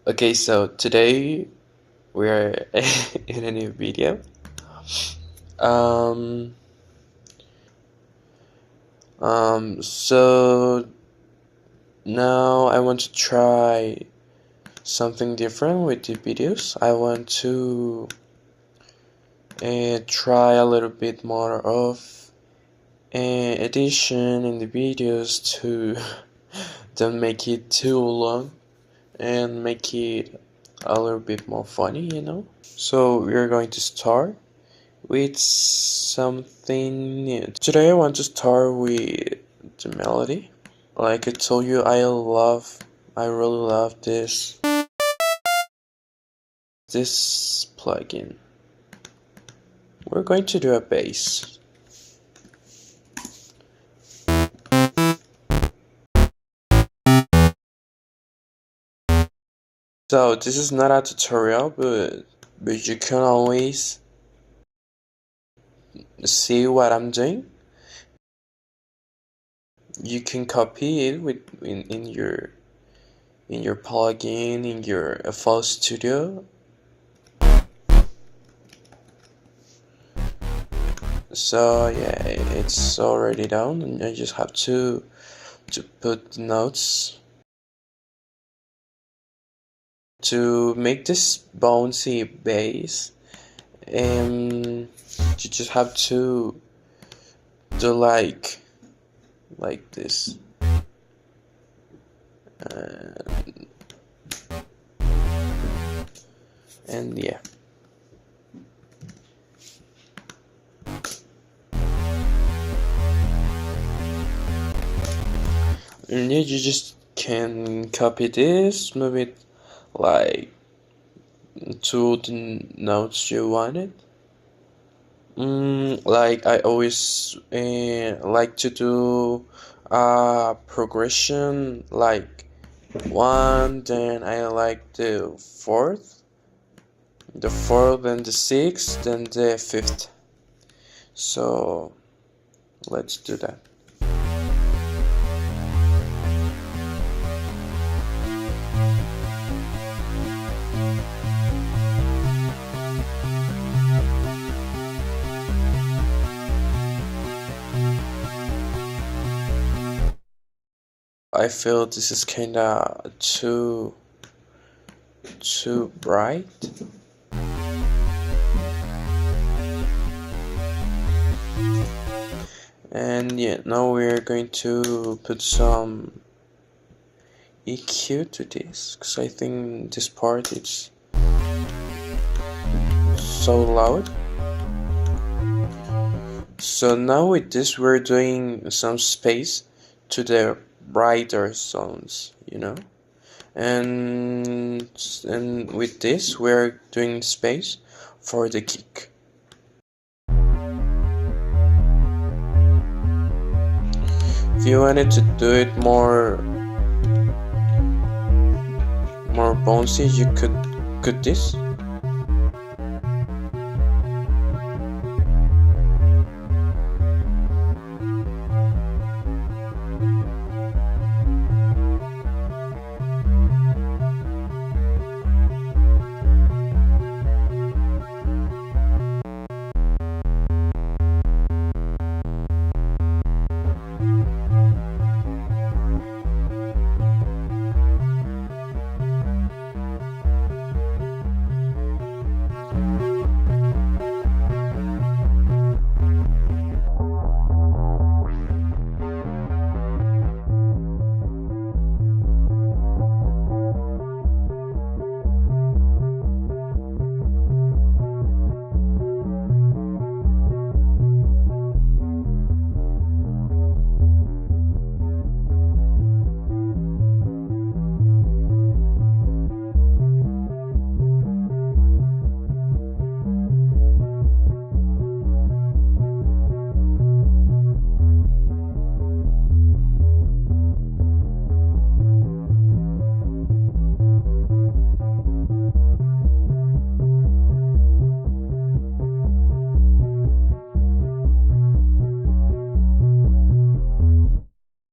Okay, so today we're in a new video. Um, so now I want to try something different with the videos. I want to try a little bit more of edition in the videos to don't make it too long and make it a little bit more funny. So we're going to start with something new. Today I want to start with the melody. Like I told you, I really love this plugin. We're going to do a bass. So this is not a tutorial, but you can always see what I'm doing. You can copy it in your plugin, in your FL Studio. So yeah, it's already done, and I just have to put the notes. To make this bouncy bass, you just have to do like this. And yeah. And yeah, you just can copy this, move it like to the notes you wanted. Like I always like to do a progression like 1, then I like the 4th, then the 6th, then the 5th. So let's do that. I feel this is kinda too bright. And yeah, now we're going to put some EQ to this, because I think this part is so loud. So now with this we're doing some space to the brighter sounds, and with this we're doing space for the kick. If you wanted to do it more bouncy, you could cut this.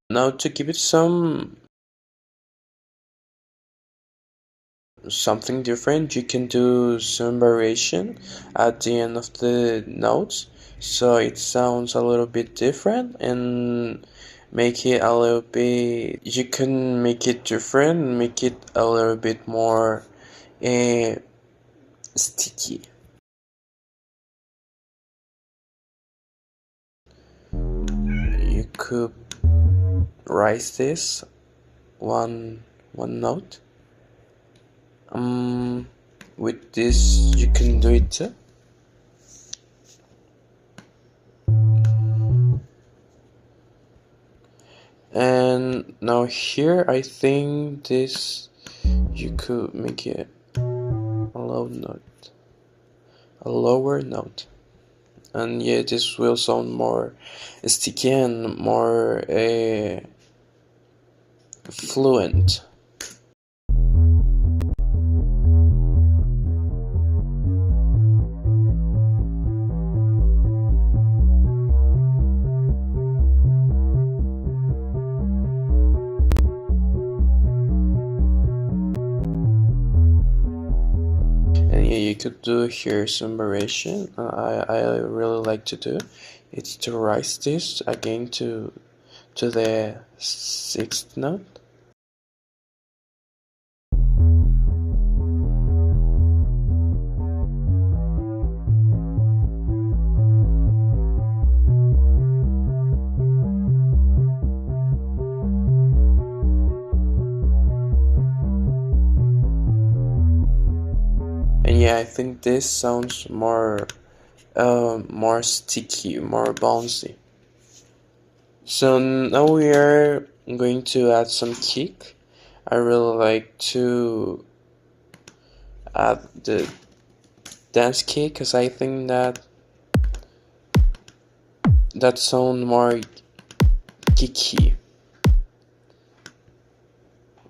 Now to give it some something different, you can do some variation at the end of the notes, so it sounds a little bit different, and make it a little bit, you can make it different, make it a little bit more sticky. You could raise this one note. With this you can do it too. And now here I think this, you could make it a low note, a lower note, and yeah, this will sound more sticky and more fluent. And yeah, you could do here some variation. I really like to do. It's to raise this again to the sixth note. And yeah, I think this sounds more more sticky, more bouncy. So now we are going to add some kick. I really like to add the dance kick because I think that sounds more kicky.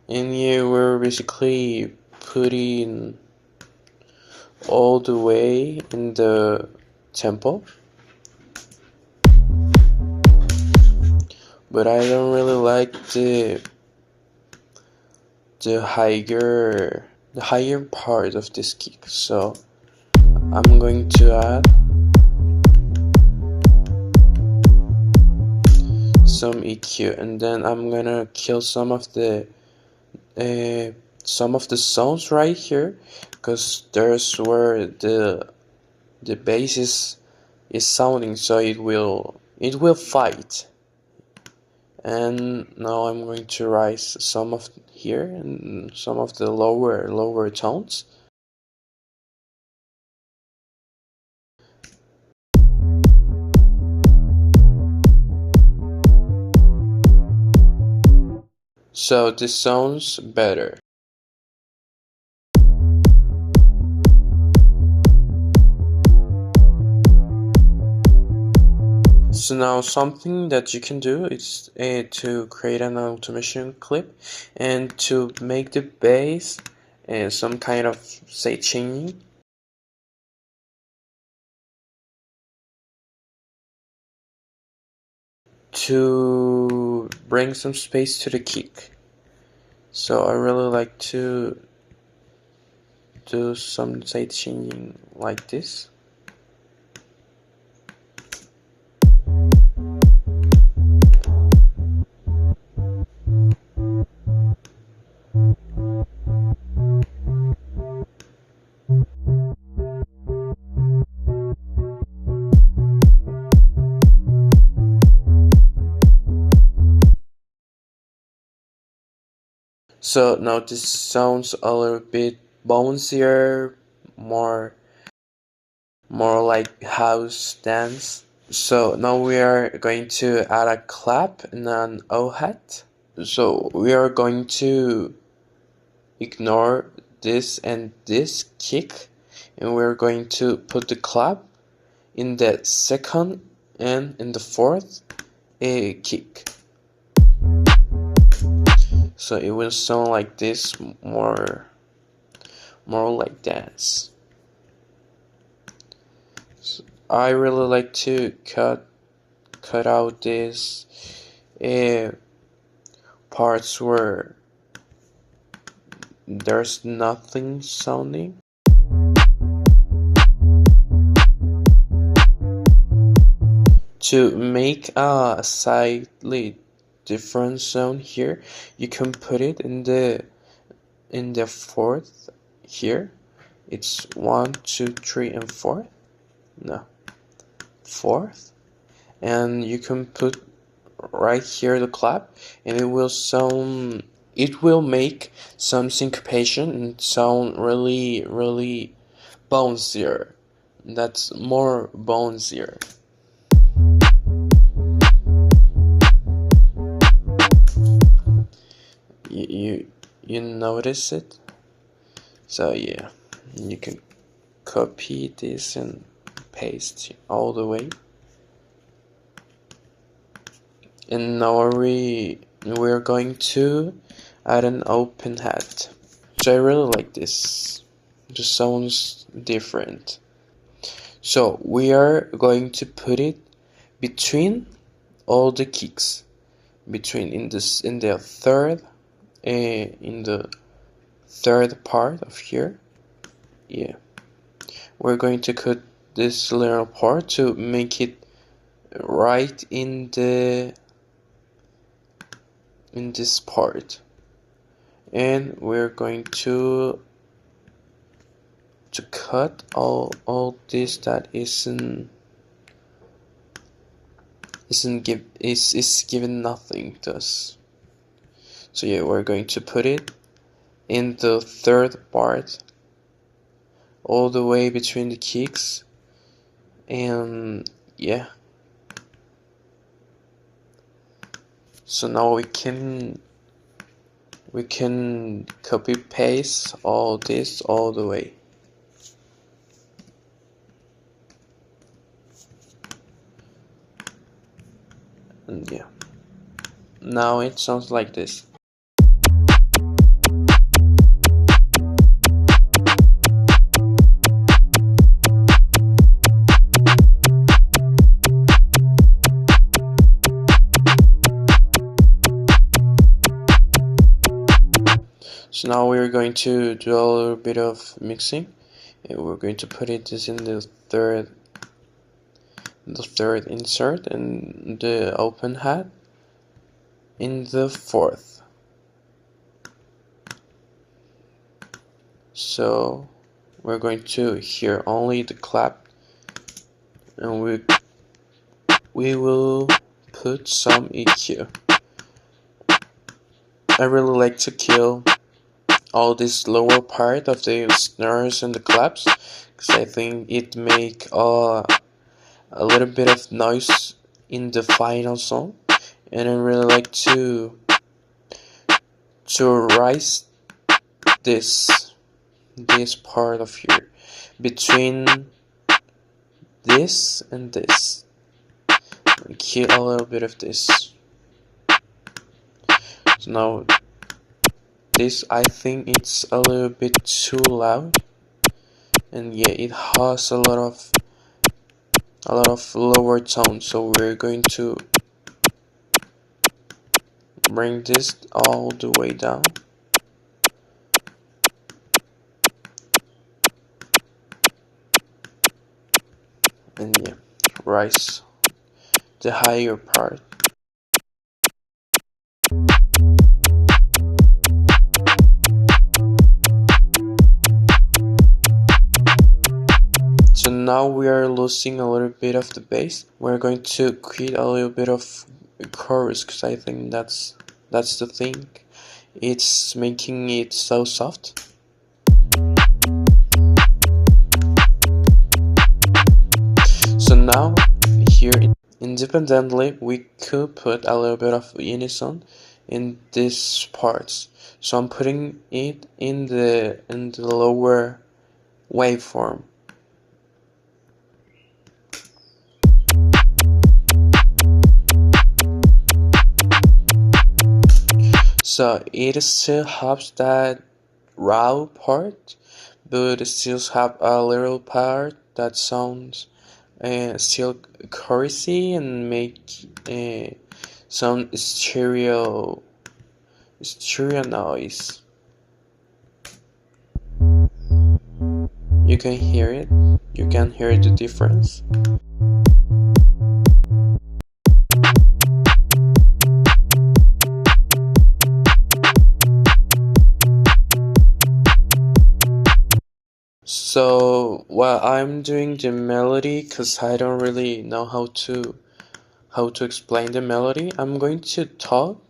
And here we're basically putting all the way in the tempo, but I don't really like the higher part of this kick, so I'm going to add some EQ, and then I'm gonna kill some of the sounds right here, because there's where the bass is sounding, so it will fight. And now I'm going to raise some of here and some of the lower tones. So this sounds better. So now something that you can do is to create an automation clip and to make the bass some kind of say changing. To bring some space to the kick. So I really like to do some side changing like this. So now this sounds a little bit bouncier, more like house dance. So now we are going to add a clap and an oh-hat. So we are going to ignore this and this kick, and we're going to put the clap in the second and in the fourth kick. So it will sound like this, more like dance. So I really like to cut out these parts where there's nothing sounding. To make a slightly different sound here, you can put it in the fourth here. It's 1, 2, 3, and 4. No, fourth, and you can put right here the clap, and it will sound. It will make some syncopation and sound really bouncier. That's more bouncier. You notice it? So yeah, you can copy this and paste all the way. And now we're going to add an open hat. So I really like this. It just sounds different. So we are going to put it between all the kicks, between in the third part of here. Yeah, we're going to cut this little part to make it right in this part, and we're going to cut all this that isn't giving nothing to us. So yeah, we're going to put it in the third part, all the way between the kicks, and yeah. So now we can copy paste all this all the way. And yeah, now it sounds like this. So now we're going to do a little bit of mixing, and we're going to put it in the third insert, and the open hat in the fourth. So we're going to hear only the clap, and we will put some EQ. I really like to kill all this lower part of the snares and the claps, because I think it make a little bit of noise in the final song, and I really like to rise this part of here between this and this, and kill a little bit of this. So now this, I think it's a little bit too loud, and yeah, it has a lot of lower tones, so we're going to bring this all the way down. And yeah, rise the higher part. So now we are losing a little bit of the bass. We're going to create a little bit of chorus, because I think that's the thing. It's making it so soft. So now here independently we could put a little bit of unison in these parts. So I'm putting it in the lower waveform. So it still has that raw part, but it still have a little part that sounds still chorusy and make some stereo noise. you can hear it. You can hear the difference. So while I'm doing the melody, because I don't really know how to explain the melody, I'm going to talk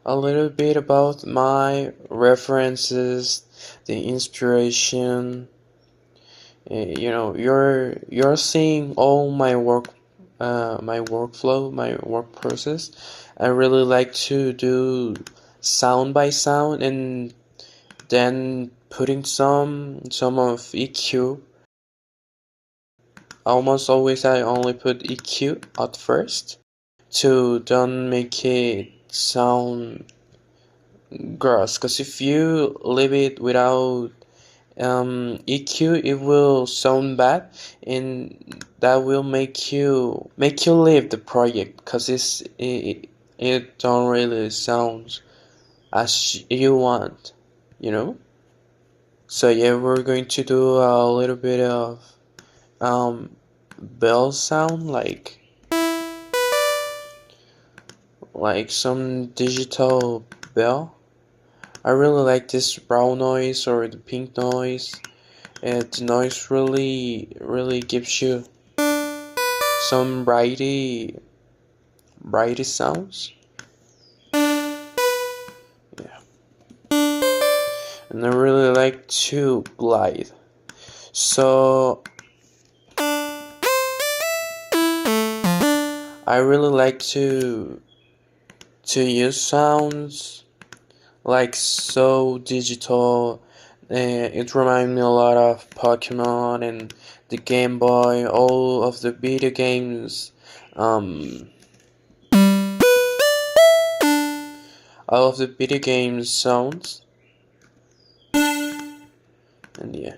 a little bit about my references, the inspiration. You know, you're seeing all my work, my workflow, my work process. I really like to do sound by sound and then putting some of EQ. Almost always I only put EQ at first to don't make it sound gross, because if you leave it without EQ, it will sound bad, and that will make you leave the project, because it don't really sound as you want, you know. So yeah, we're going to do a little bit of bell sound, like some digital bell. I really like this brown noise or the pink noise. The noise really gives you some brighty sounds. Yeah. And I really like to glide. So I really like to use sounds like so digital. It reminds me a lot of Pokemon and the Game Boy, all of the video games, all of the video games sounds, and yeah,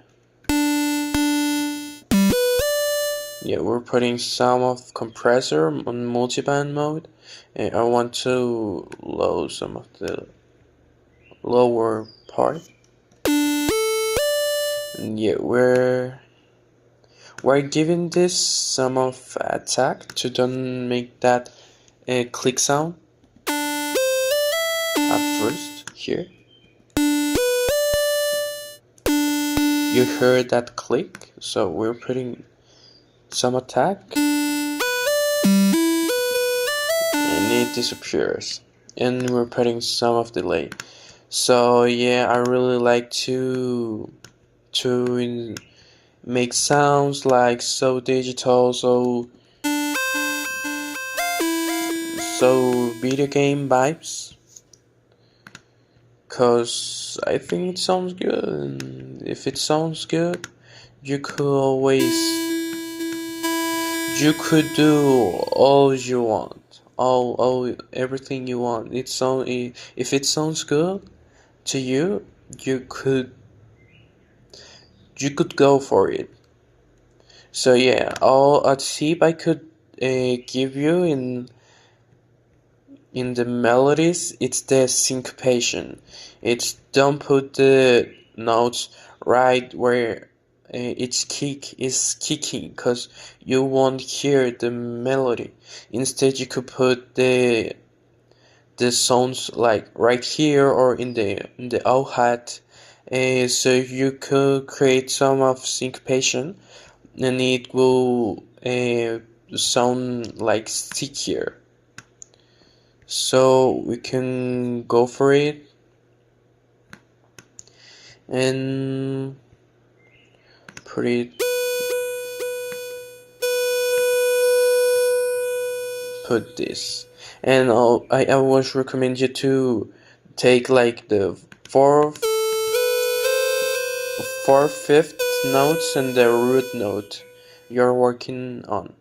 we're putting some of compressor on multiband mode, and I want to load some of the lower part. And yeah, we're giving this some of attack to don't make that click sound at first. Here you heard that click, so we're putting some attack and it disappears, and we're putting some of delay. So yeah, I really like to make sounds like so digital, so video game vibes, cause I think it sounds good, and if it sounds good, you could do all you want, all everything you want. If it sounds good to you, you could go for it. So yeah, all a tip I could give you in the melodies, it's the syncopation. It's don't put the notes right where it's kicking, because you won't hear the melody. Instead, you could put the sounds like right here or in the hi-hat, so you could create some of syncopation, and it will sound like stickier. So we can go for it and put this. And I always recommend you to take like the fifth notes and the root note you're working on.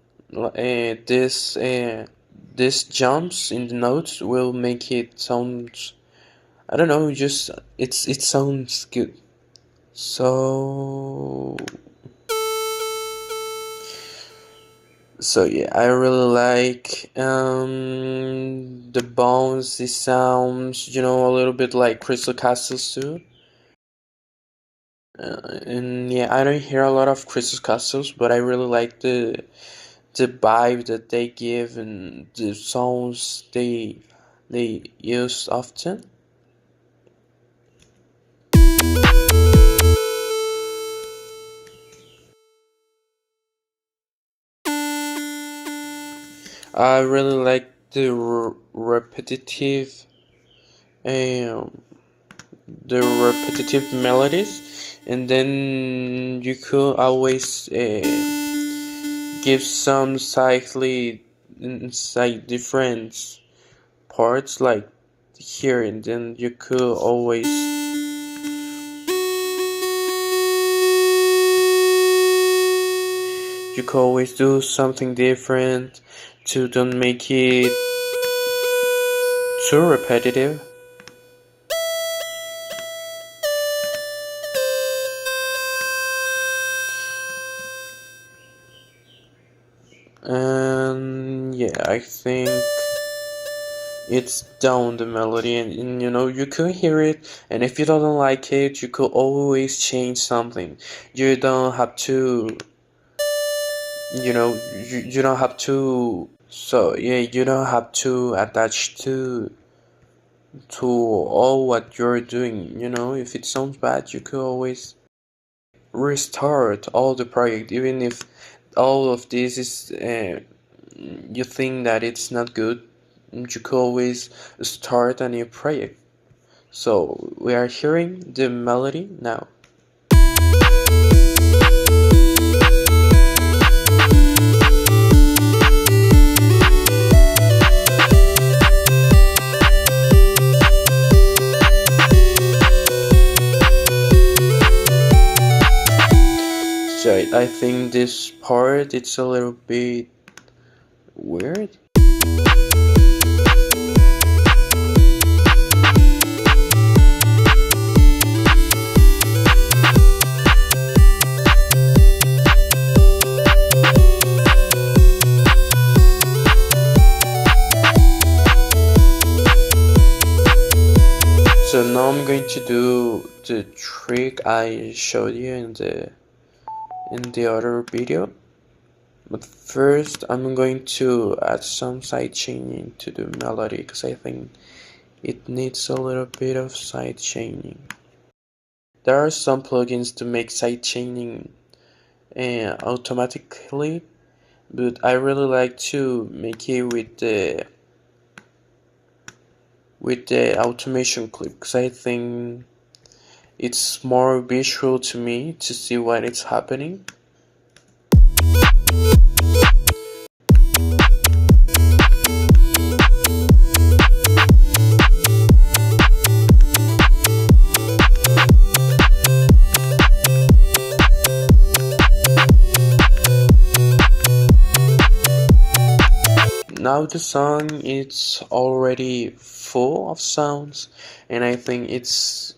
This jumps in the notes will make it sound, I don't know, just it sounds good. So yeah, I really like the bouncy sounds, a little bit like Crystal Castles too. And yeah, I don't hear a lot of Crystal Castles, but I really like the vibe that they give and the songs they use often. I really like the um, repetitive melodies, and then you could always give some slightly inside different parts like here, and then you could always do something different to don't make it too repetitive. And yeah, I think it's down the melody, and you know, you could hear it, and if you don't like it, you could always change something. You don't have to, you don't have to, so yeah, you don't have to attach to all what you're doing. You know, if it sounds bad, you could always restart all the project, even if all of this is you think that it's not good. You could always start a new project. So we are hearing the melody now. So I think this part it's a little bit weird. So now I'm going to do the trick I showed you in the other video. But first I'm going to add some side chaining to the melody because I think it needs a little bit of side chaining. There are some plugins to make side chaining automatically, but I really like to make it with the automation clip because I think it's more visual to me to see what is happening. Now the song is already full of sounds, and I think it's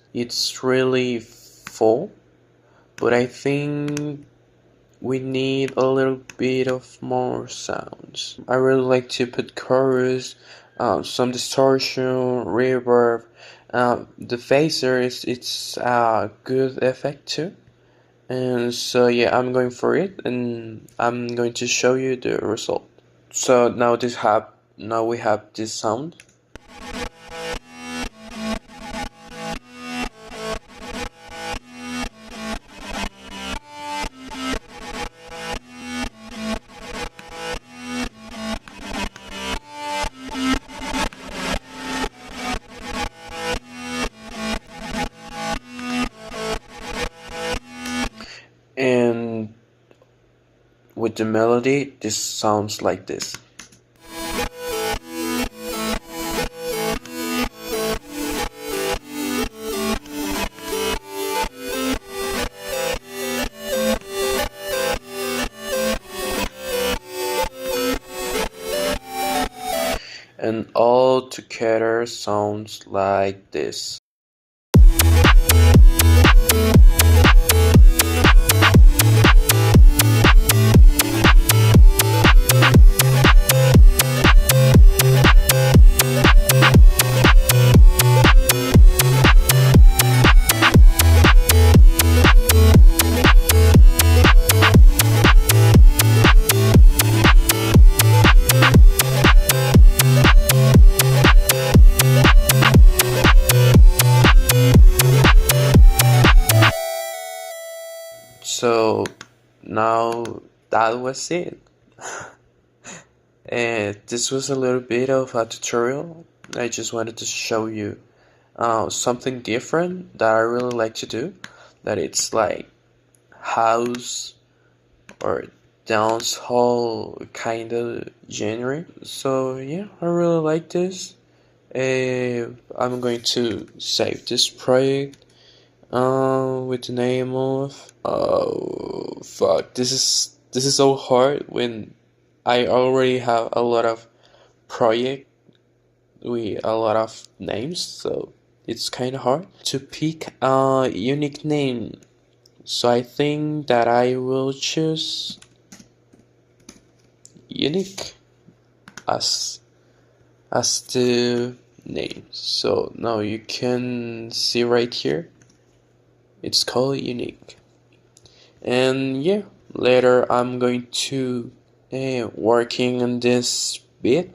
really full, but I think we need a little bit of more sounds. I really like to put chorus, some distortion, reverb. The phaser it's a good effect too, and so yeah, I'm going for it, and I'm going to show you the result. So now we have this sound. And with the melody, this sounds like this. And all together sounds like this. So now that was it. And this was a little bit of a tutorial. I just wanted to show you something different that I really like to do. That it's like house or dance hall kind of genre. So yeah, I really like this. I'm going to save this project with the name of fuck, this is so hard when I already have a lot of project with a lot of names, so it's kind of hard to pick a unique name. So I think that I will choose unique as the name. So now you can see right here, it's called unique. And yeah, later I'm going to working on this bit,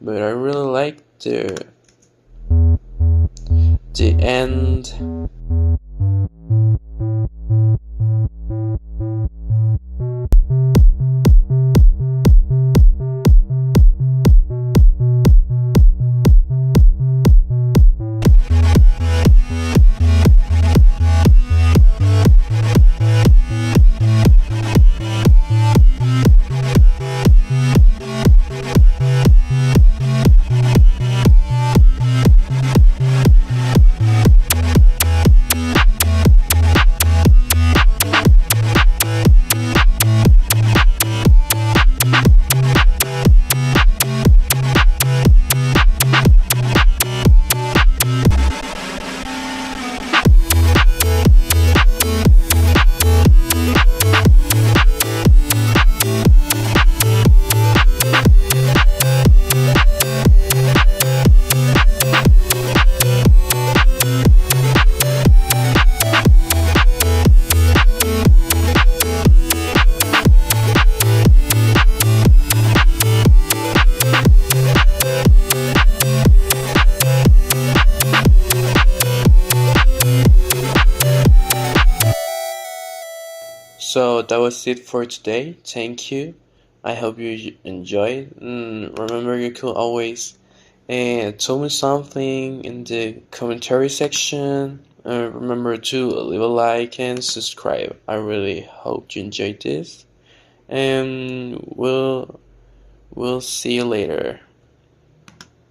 but I really like the end. So that was it for today. Thank you. I hope you enjoyed. Remember, you could always tell me something in the commentary section. Remember to leave a like and subscribe. I really hope you enjoyed this. And we'll see you later.